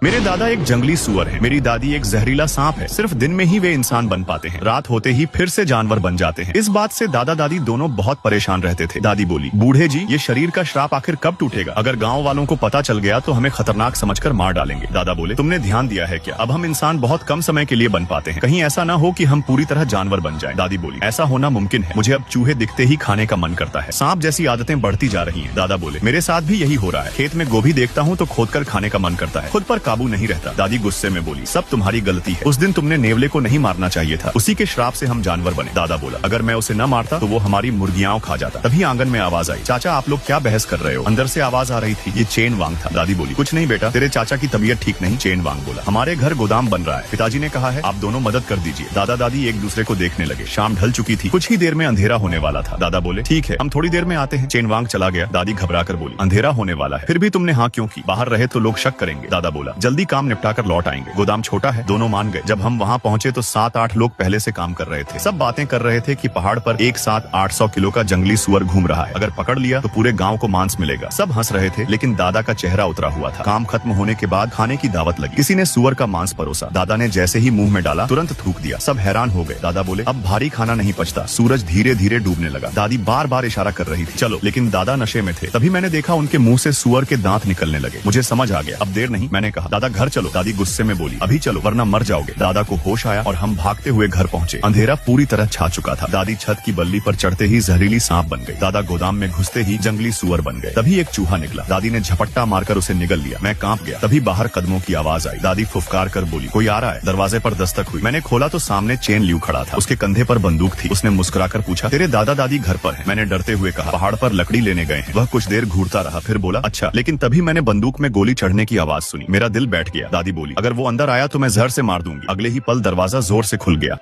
मेरे दादा एक जंगली सुअर है, मेरी दादी एक जहरीला सांप है। सिर्फ दिन में ही वे इंसान बन पाते हैं, रात होते ही फिर से जानवर बन जाते हैं। इस बात से दादा दादी दोनों बहुत परेशान रहते थे। दादी बोली, बूढ़े जी, ये शरीर का श्राप आखिर कब टूटेगा? अगर गांव वालों को पता चल गया तो हमें खतरनाक समझकर मार डालेंगे। दादा बोले, तुमने ध्यान दिया है क्या? अब हम इंसान बहुत कम समय के लिए बन पाते हैं, कहीं ऐसा न हो कि हम पूरी तरह जानवर बन जाएं। दादी बोली, ऐसा होना मुमकिन है, मुझे अब चूहे दिखते ही खाने का मन करता है। सांप जैसी आदतें बढ़ती जा रही हैं। दादा बोले, मेरे साथ भी यही हो रहा है, खेत में गोभी देखता हूँ तो खोदकर खाने का मन करता है, खुद पर काबू नहीं रहता। दादी गुस्से में बोली, सब तुम्हारी गलती है, उस दिन तुमने नेवले को नहीं मारना चाहिए था, उसी के श्राप से हम जानवर बने। दादा बोला, अगर मैं उसे न मारता तो वो हमारी मुर्गियां खा जाता। तभी आंगन में आवाज आई, चाचा आप लोग क्या बहस कर रहे हो? अंदर से आवाज आ रही थी, ये चेन वांग था। दादी बोली, कुछ नहीं बेटा, तेरे चाचा की तबीयत ठीक नहीं। चेन वांग बोला, हमारे घर गोदाम बन रहा है, पिताजी ने कहा है आप दोनों मदद कर दीजिए। दादा दादी एक दूसरे को देखने लगे। शाम ढल चुकी थी, कुछ ही देर में अंधेरा होने वाला था। दादा बोले, ठीक है, हम थोड़ी देर में आते हैं। चेन वांग चला गया। दादी घबरा कर बोली, अंधेरा होने वाला है, फिर भी तुमने हाँ क्यों की? बाहर रहे तो लोग शक करेंगे। दादा बोला, जल्दी काम निपटा कर लौट आएंगे, गोदाम छोटा है। दोनों मान गए। जब हम वहाँ पहुँचे तो 7-8 लोग पहले से काम कर रहे थे। सब बातें कर रहे थे कि पहाड़ पर एक साथ 800 किलो का जंगली सुअर घूम रहा है, अगर पकड़ लिया तो पूरे गांव को मांस मिलेगा। सब हंस रहे थे, लेकिन दादा का चेहरा उतरा हुआ था। काम खत्म होने के बाद खाने की दावत लगी। किसी ने सुअर का मांस परोसा। दादा ने जैसे ही मुंह में डाला तुरंत थूक दिया। सब हैरान हो गए। दादा बोले, अब भारी खाना नहीं पचता। सूरज धीरे धीरे डूबने लगा। दादी बार बार इशारा कर रही थी, चलो, लेकिन दादा नशे में थे। तभी मैंने देखा उनके मुंह से सुअर के दांत निकलने लगे। मुझे समझ आ गया, अब देर नहीं। मैंने कहा, दादा घर चलो। दादी गुस्से में बोली, अभी चलो वरना मर जाओगे। दादा को होश आया और हम भागते हुए घर पहुंचे। अंधेरा पूरी तरह छा चुका था। दादी छत की बल्ली पर चढ़ते ही जहरीली सांप बन गई। दादा गोदाम में घुसते ही जंगली सुअर बन गए। तभी एक चूहा निकला। दादी ने झपट्टा मारकर उसे निगल लिया। मैं कांप गया। तभी बाहर कदमों की आवाज आई। दादी फुफकार कर बोली, कोई आ रहा है। दरवाजे पर दस्तक हुई। मैंने खोला तो सामने चेन लियू खड़ा था। उसके कंधे पर बंदूक थी। उसने मुस्कुराकर पूछा, तेरे दादा दादी घर पर हैं? मैंने डरते हुए कहा, पहाड़ पर लकड़ी लेने गए हैं। वह कुछ देर घूरता रहा, फिर बोला, अच्छा। लेकिन तभी मैंने बंदूक में गोली चढ़ने की आवाज सुनी। मेरा दिल बैठ गया। दादी बोली, अगर वो अंदर आया तो मैं जहर से मार दूंगी। अगले ही पल दरवाजा जोर से खुल गया।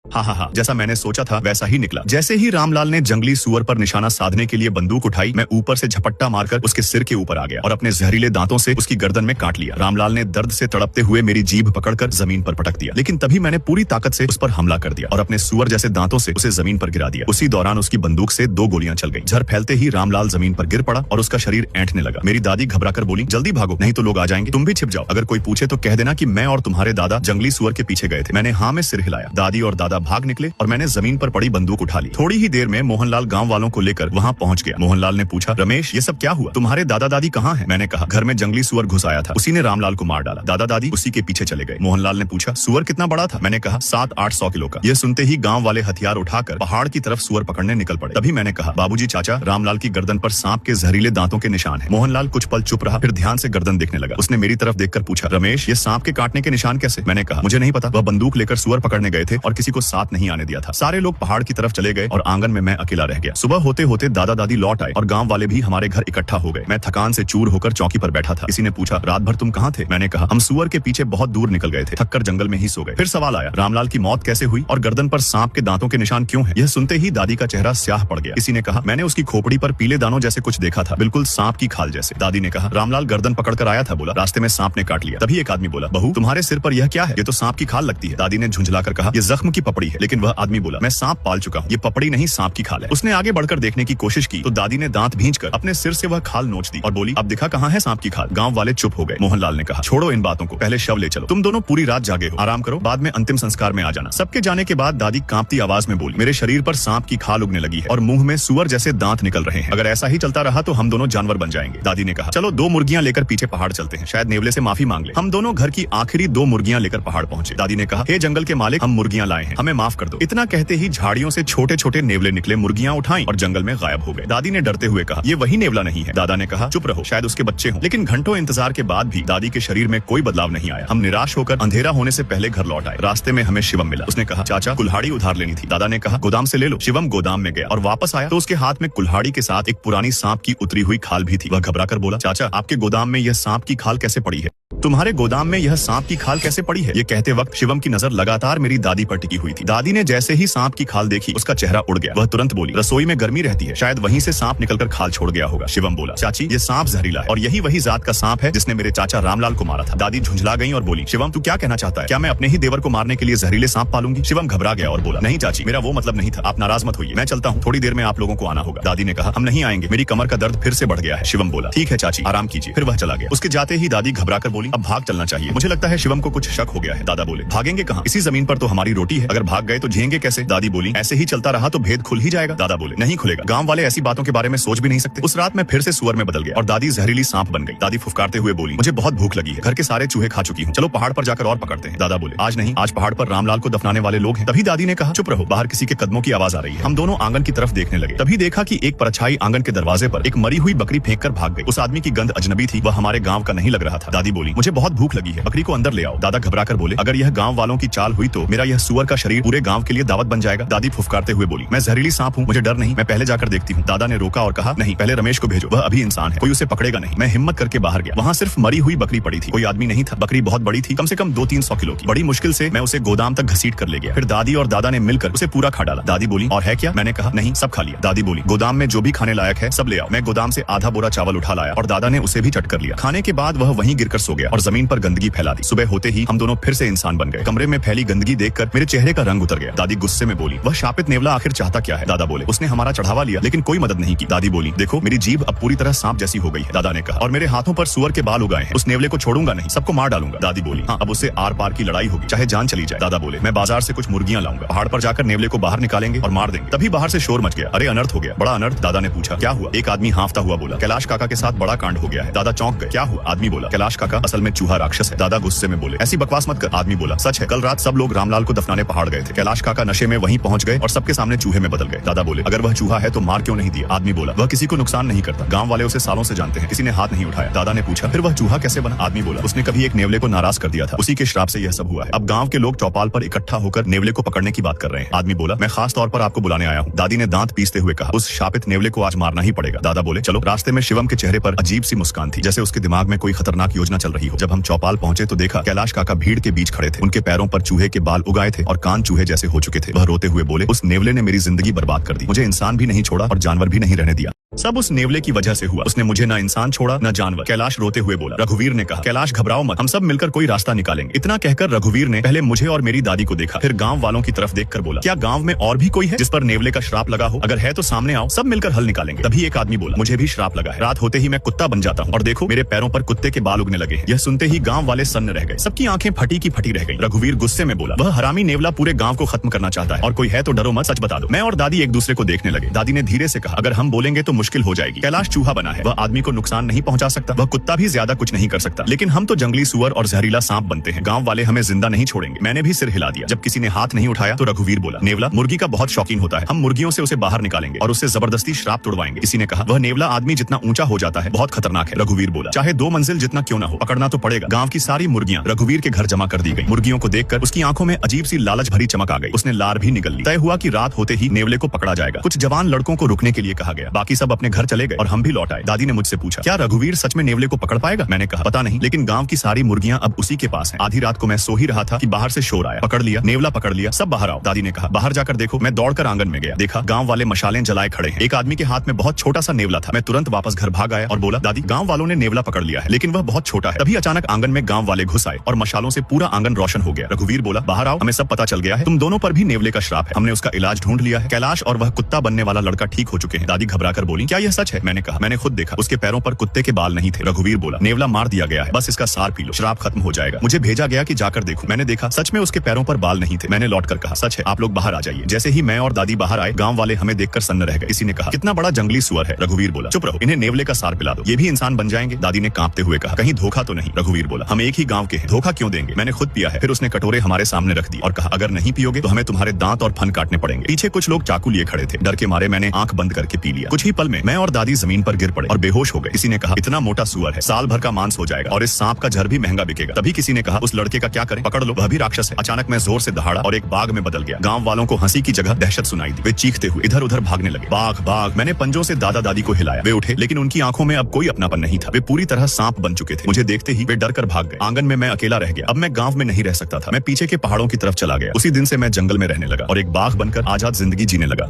हाँ, जैसा मैंने सोचा था वैसा ही निकला। जैसे ही रामलाल ने जंगली सुअर पर निशाना साधने के लिए बंदूक उठाई, मैं ऊपर से झपट्टा मारकर उसके सिर के ऊपर आ गया और अपने जहरीले दांतों से उसकी गर्दन में काट लिया। रामलाल ने दर्द से तड़पते हुए मेरी जीभ पकड़कर जमीन पर पटक दिया, लेकिन तभी मैंने पूरी ताकत से उस पर हमला कर दिया और अपने सुअर जैसे दांतों से उसे जमीन पर गिरा दिया। उसी दौरान उसकी बंदूक से 2 गोलियां चल गई। झर फैलते ही रामलाल जमीन पर गिर पड़ा और उसका शरीर ऐंठने लगा। मेरी दादी घबरा कर बोली, जल्दी भागो, नहीं तो लोग आ जाएंगे। तुम भी छिप जाओ, अगर कोई पूछे तो कह देना कि मैं और तुम्हारे दादा जंगली सुअर के पीछे गए थे। मैंने हाँ में सिर हिलाया। दादी और दादा भाग निकले और मैंने जमीन पर पड़ी बंदूक उठा ली। थोड़ी ही देर में मोहनलाल गांव वालों को लेकर वहां पहुंच गया। मोहनलाल ने पूछा, रमेश, ये सब क्या हुआ? तुम्हारे दादा दादी कहाँ हैं? मैंने कहा, घर में जंगली सुअर घुस आया था, उसी ने रामलाल को मार डाला। दादा दादी उसी के पीछे चले गए। मोहनलाल ने पूछा, सुअर कितना बड़ा था? मैंने कहा, 700-800 किलो का। यह सुनते ही गांव वाले हथियार उठाकर पहाड़ की तरफ सुअर पकड़ने निकल पड़े। तभी मैंने कहा, बाबूजी चाचा, रामलाल की गर्दन पर सांप के जहरीले दांतों के निशान है। मोहनलाल कुछ पल चुप रहा, फिर ध्यान से गर्दन देखने लगा। उसने मेरी तरफ देखकर पूछा, रमेश, ये सांप के काटने के निशान कैसे? मैंने कहा, मुझे नहीं पता, वह बंदूक लेकर सुअर पकड़ने गए थे और किसी को साथ नहीं आने दिया था। सारे लोग पहाड़ की तरफ चले गए और आंगन में मैं अकेला रह गया। सुबह होते होते दादा दादी लौट आए और गांव वाले भी हमारे घर इकट्ठा हो गए। मैं थकान से चूर होकर चौकी पर बैठा था। किसी ने पूछा, रात भर तुम कहाँ थे? मैंने कहा, हम सुअर के पीछे बहुत दूर निकल गए थे, थककर जंगल में ही सो गए। फिर सवाल आया, रामलाल की मौत कैसे हुई और गर्दन पर सांप के दांतों के निशान क्यों है? यह सुनते ही दादी का चेहरा स्याह पड़ गया। किसी ने कहा, मैंने उसकी खोपड़ी पर पीले दानों जैसे कुछ देखा था, बिल्कुल सांप की खाल जैसे। दादी ने कहा, रामलाल गर्दन पकड़कर आया था, बोला रास्ते में सांप ने काट लिया। तभी एक आदमी बोला, बहू, तुम्हारे सिर पर यह क्या है? ये तो सांप की खाल लगती है। दादी ने झुंझलाकर कहा, यह जख्म की पपड़ी है। लेकिन वह आदमी बोला, मैं सांप पाल चुका हूँ, ये पपड़ी नहीं सांप की खाल है। उसने आगे बढ़कर देखने की कोशिश की तो दादी ने दांत भींचकर अपने सिर से वह खाल नोच दी और बोली, अब दिखा कहाँ है सांप की खाल? गांव वाले चुप हो गए। मोहनलाल ने कहा, छोड़ो इन बातों को, पहले शव ले चलो। तुम दोनों पूरी रात जागे हो, आराम करो, बाद में अंतिम संस्कार में आ जाना। सबके जाने के बाद दादी कांपती आवाज में बोली, मेरे शरीर पर सांप की खाल उगने लगी है और मुंह में सुअर जैसे दांत निकल रहे हैं। अगर ऐसा ही चलता रहा तो हम दोनों जानवर बन जाएंगे। दादी ने कहा, चलो 2 मुर्गियां लेकर पीछे पहाड़ चलते हैं, शायद नेवले से माफी मांग ले। हम दोनों घर की आखिरी 2 मुर्गियां लेकर पहाड़ पहुंचे। दादी ने कहा, हे जंगल के मालिक, हम मुर्गियां लाए हैं, हमें माफ कर दो। इतना कहते ही झाड़ियों से छोटे छोटे नेवले निकले, मुर्गियां उठाई और जंगल में गायब हो गए। दादी ने डरते हुए कहा, ये वही नेवला नहीं है। दादा ने कहा, चुप रहो, शायद उसके बच्चे हों। लेकिन घंटों इंतजार के बाद भी दादी के शरीर में कोई बदलाव नहीं आया। हम निराश होकर अंधेरा होने से पहले घर लौट आए। रास्ते में हमें शिवम मिला। उसने कहा, चाचा, कुल्हाड़ी उधार लेनी थी। दादा ने कहा, गोदाम से ले लो। शिवम गोदाम में गया और वापस आया तो उसके हाथ में कुल्हाड़ी के साथ एक पुरानी सांप की उतरी हुई खाल भी थी। वह घबराकर बोला, चाचा, आपके गोदाम में यह सांप की खाल कैसे पड़ी है? तुम्हारे गोदाम में यह सांप की खाल कैसे पड़ी है? ये कहते वक्त शिवम की नजर लगातार मेरी दादी पर टिकी हुई थी। दादी ने जैसे ही सांप की खाल देखी, उसका चेहरा उड़ गया। वह तुरंत बोली, रसोई में गर्मी रहती है, शायद वहीं से सांप निकलकर खाल छोड़ गया होगा। शिवम बोला, चाची, ये सांप जहरीला है और यही वही जात का सांप है जिसने मेरे चाचा रामलाल को मारा था। दादी झुंझला गई और बोली, शिवम, तू क्या कहना चाहता है? क्या मैं अपने ही देवर को मारने के लिए जहरीले सांप पालूंगी? शिवम घबरा गया और बोला, नहीं चाची, मेरा वो मतलब नहीं था, आप नाराज मत होइए, मैं चलता हूँ, थोड़ी देर में आप लोगों को आना होगा। दादी ने कहा, हम नहीं आएंगे, मेरी कमर का दर्द फिर से बढ़ गया है। शिवम बोला, ठीक है चाची, आराम कीजिए। फिर वह चला गया। उसके जाते ही दादी घबरा कर बोली, बोली अब भाग चलना चाहिए, मुझे लगता है शिवम को कुछ शक हो गया है। दादा बोले भागेंगे कहाँ, इसी जमीन पर तो हमारी रोटी है, अगर भाग गए तो जिएंगे कैसे। दादी बोली ऐसे ही चलता रहा तो भेद खुल ही जाएगा। दादा बोले नहीं खुलेगा, गांव वाले ऐसी बातों के बारे में सोच भी नहीं सकते। उस रात मैं फिर से सुअर में बदल गया और दादी जहरीली सांप बन गई। दादी फुफकारते हुए बोली मुझे बहुत भूख लगी है, घर के सारे चूहे खा चुकी हूँ, चलो पहाड़ पर जाकर और पकड़ते हैं। दादा बोले आज नहीं, आज पहाड़ पर रामलाल को दफनाने वाले लोग हैं। तभी दादी ने कहा चुप रहो, बाहर किसी के कदमों की आवाज आ रही है। हम दोनों आंगन की तरफ देखने लगे, तभी देखा कि एक परछाई आंगन के दरवाजे पर एक मरी हुई बकरी फेंक कर भाग गई। उस आदमी की गंध अजनबी थी, वह हमारे गांव का नहीं लग रहा था। दादी बोली मुझे बहुत भूख लगी है, बकरी को अंदर ले आओ। दादा घबरा कर बोले अगर यह गांव वालों की चाल हुई तो मेरा यह सुअर का शरीर पूरे गांव के लिए दावत बन जाएगा। दादी फुफकारते हुए बोली मैं जहरीली सांप हूँ, मुझे डर नहीं, मैं पहले जाकर देखती हूँ। दादा ने रोका और कहा नहीं, पहले रमेश को भेजो, वह अभी इंसान है, कोई उसे पकड़ेगा नहीं। मैं हिम्मत करके बाहर गया, वहाँ सिर्फ मरी हुई बकरी पड़ी थी, कोई आदमी नहीं था। बकरी बहुत बड़ी थी, कम से कम 200-300 किलो की। बड़ी मुश्किल से मैं उसे गोदाम तक घसीट कर ले गया, फिर दादी और दादा ने मिलकर उसे पूरा खा डाला। दादी बोली और है क्या, मैंने कहा नहीं, सब खा लिया। दादी बोली गोदाम में जो भी खाने लायक है सब ले आओ। मैं गोदाम से आधा बोरा चावल उठा लाया और दादा ने उसे भी चट कर लिया। खाने के बाद वह वहीं गिरकर सो गया और जमीन पर गंदगी फैला दी। सुबह होते ही हम दोनों फिर से इंसान बन गए। कमरे में फैली गंदगी देखकर मेरे चेहरे का रंग उतर गया। दादी गुस्से में बोली वह शापित नेवला आखिर चाहता क्या है। दादा बोले उसने हमारा चढ़ावा लिया लेकिन कोई मदद नहीं की। दादी बोली देखो मेरी जीभ अब पूरी तरह सांप जैसी हो गई है। दादा ने कहा और मेरे हाथों पर सुअर के बाल उगाए हैं, उस नेवले को छोड़ूंगा नहीं, सबको मार डालूंगा। दादी बोली हाँ, अब उससे आर पार की लड़ाई होगी, चाहे जान चली जाए। दादा बोले मैं बाजार से कुछ मुर्गियां लाऊंगा, पहाड़ पर जाकर नेवले को बाहर निकालेंगे और मार देंगे। तभी बाहर से शोर मच गया, अरे अनर्थ हो गया, बड़ा अनर्थ। दादा ने पूछा क्या हुआ। एक आदमी हांफता हुआ बोला कैलाश काका के साथ बड़ा कांड हो गया है। दादा चौंक गए, क्या हुआ। आदमी बोला कैलाश काका असल में चूहा राक्षस है। दादा गुस्से में बोले ऐसी बकवास मत कर। आदमी बोला सच है, कल रात सब लोग रामलाल को दफनाने पहाड़ गए थे, कैलाश काका नशे में वहीं पहुंच गए और सबके सामने चूहे में बदल गए। दादा बोले अगर वह चूहा है तो मार क्यों नहीं दिया। आदमी बोला वह किसी को नुकसान नहीं करता, गांव वाले उसे सालों से जानते हैं, किसी ने हाथ नहीं उठाया। दादा ने पूछा फिर वह चूहा कैसे बना। आदमी बोला उसने कभी एक नेवले को नाराज कर दिया था, उसी के श्राप से यह सब हुआ है। अब गांव के लोग चौपाल पर इकट्ठा होकर नेवले को पकड़ने की बात कर रहे हैं। आदमी बोला मैं खास तौर पर आपको बुलाने आया हूँ। दादी ने दांत पीसते हुए कहा उस शापित नेवले को आज मारना ही पड़ेगा। दादा बोले चलो। रास्ते में शिवम के चेहरे पर अजीब सी मुस्कान थी, जैसे उसके दिमाग में कोई खतरनाक योजना चल रही हो। जब हम चौपाल पहुंचे तो देखा कैलाश काका भीड़ के बीच खड़े थे, उनके पैरों पर चूहे के बाल उगाए थे और कान चूहे जैसे हो चुके थे। वह रोते हुए बोले उस नेवले ने मेरी जिंदगी बर्बाद कर दी, मुझे इंसान भी नहीं छोड़ा और जानवर भी नहीं रहने दिया, सब उस नेवले की वजह से हुआ, उसने मुझे न इंसान छोड़ा न जानवर। कैलाश रोते हुए बोला। रघुवीर ने कहा कैलाश घबराओ मत, हम सब मिलकर कोई रास्ता निकालेंगे। इतना कहकर रघुवीर ने पहले मुझे और मेरी दादी को देखा, फिर गांव वालों की तरफ देखकर बोला क्या गांव में और भी कोई है जिस पर नेवले का श्राप लगा हो, अगर है तो सामने आओ, सब मिलकर हल निकालेंगे। तभी एक आदमी बोला मुझे भी श्राप लगा है, रात होते ही मैं कुत्ता बन जाता हूँ और देखो मेरे पैरों पर कुत्ते के बाल उगने लगे हैं। यह सुनते ही गांव वाले सन्न रह गए, सबकी आंखें फटी की फटी रह गई। रघुवीर गुस्से में बोला वह हरामी नेवला पूरे गांव को खत्म करना चाहता है और कोई है तो डरो मत, सच बता दो। मैं और दादी एक दूसरे को देखने लगे। दादी ने धीरे से कहा अगर हम बोलेंगे तो मुश्किल हो जाएगी, कैलाश चूहा बना है, वह आदमी को नुकसान नहीं पहुंचा सकता, वह कुत्ता भी ज्यादा कुछ नहीं कर सकता, लेकिन हम तो जंगली सुअर और जहरीला सांप बनते हैं, गांव वाले हमें जिंदा नहीं छोड़ेंगे। मैंने भी सिर हिला दिया। जब किसी ने हाथ नहीं उठाया तो रघुवीर बोला नेवला मुर्गी का बहुत शौकीन होता है, हम मुर्गियों से उसे बाहर निकालेंगे और उससे जबरदस्ती श्राप तोड़वाएंगे। किसी ने कहा वह नेवला आदमी जितना ऊंचा हो जाता है बहुत खतरनाक है। रघुवीर बोला चाहे 2 मंजिल जितना क्यों न हो, पकड़ना तो पड़ेगा। गांव की सारी मुर्गियां रघुवीर के घर जमा कर दी गई। मुर्गियों को देखकर उसकी आंखों में अजीब सी लालच भरी चमक आ गई, उसने लार भी निकल ली। तय हुआ कि रात होते ही नेवले को पकड़ा जाएगा। कुछ जवान लड़कों को रुकने के लिए कहा गया, बाकी सब अपने घर चले गए और हम भी लौट आए। दादी ने मुझसे पूछा क्या रघुवीर सच में नेवले को पकड़ पाएगा। मैंने कहा पता नहीं, लेकिन गांव की सारी मुर्गियां अब उसी के पास हैं। आधी रात को मैं सो ही रहा था कि बाहर से शोर आया, पकड़ लिया नेवला, पकड़ लिया, सब बाहर आओ। दादी ने कहा बाहर जाकर देखो। मैं दौड़कर आंगन में गया, देखा गांव वाले मशालें जलाए खड़े हैं। एक आदमी के हाथ में बहुत छोटा सा नेवला था। मैं तुरंत वापस घर भाग आया और बोला दादी गांव वालों ने नेवला पकड़ लिया है, लेकिन वह बहुत छोटा है। तभी अचानक आंगन में गांव वाले घुस आए और मशालों से पूरा आंगन रोशन हो गया। रघुवीर बोला बाहर आओ, हमें सब पता चल गया है, तुम दोनों पर भी नेवले का श्राप है, हमने उसका इलाज ढूंढ लिया है। कैलाश और वह कुत्ता बनने वाला लड़का ठीक हो चुके हैं। दादी घबराकर बोली क्या यह सच है। मैंने कहा मैंने खुद देखा, उसके पैरों पर कुत्ते के बाल नहीं थे। रघुवीर बोला नेवला मार दिया गया है, बस इसका सार पी लो, श्राप खत्म हो जाएगा। मुझे भेजा गया कि जाकर देखूं। मैंने देखा सच में उसके पैरों पर बाल नहीं थे। मैंने लौटकर कहा सच है, आप लोग बाहर आ जाइए। जैसे ही मैं और दादी बाहर आए गांव वाले हमें देखकर सन्न रह गए। किसी ने कहा कितना बड़ा जंगली सुअर है। रघुवीर बोला चुप रहो, इन्हें नेवले का सार पिला दो, ये भी इंसान बन जाएंगे। दादी ने कांपते हुए कहा कहीं धोखा तो नहीं। रघुवीर बोला हम एक ही गांव के हैं, धोखा क्यों देंगे, मैंने खुद पिया है। फिर उसने कटोरे हमारे सामने रख दी और कहा अगर नहीं पियोगे तो हमें तुम्हारे दांत और फन काटने पड़ेंगे। पीछे कुछ लोग चाकू लिए खड़े थे, डर के मारे मैंने आंख बंद करके पी लिया। कुछ ही पल में मैं और दादी जमीन पर गिर पड़े और बेहोश हो गए। किसी ने कहा इतना मोटा सुअर है, साल भर का मांस हो जाएगा और इस सांप का जहर भी महंगा बिकेगा। तभी किसी ने कहा उस लड़के का क्या करें, पकड़ लो, वह भी राक्षस है। अचानक मैं जोर से दहाड़ा और एक बाघ में बदल गया। गांव वालों को हंसी की जगह दहशत सुनाई दी। वे चीखते हुए इधर उधर भागने लगे। बाघ बाघ, मैंने पंजों से दादा दादी को हिलाया। वे उठे, लेकिन उनकी आंखों में अब कोई अपनापन नहीं था। वे पूरी तरह सांप बन चुके थे। मुझे देखते ही वे डर कर भाग गए। आंगन में मैं अकेला रह गया। अब मैं गांव में नहीं रह सकता था। मैं पीछे के पहाड़ों की तरफ चला गया। उसी दिन से मैं जंगल में रहने लगा और एक बाघ बनकर आजाद जिंदगी जीने लगा।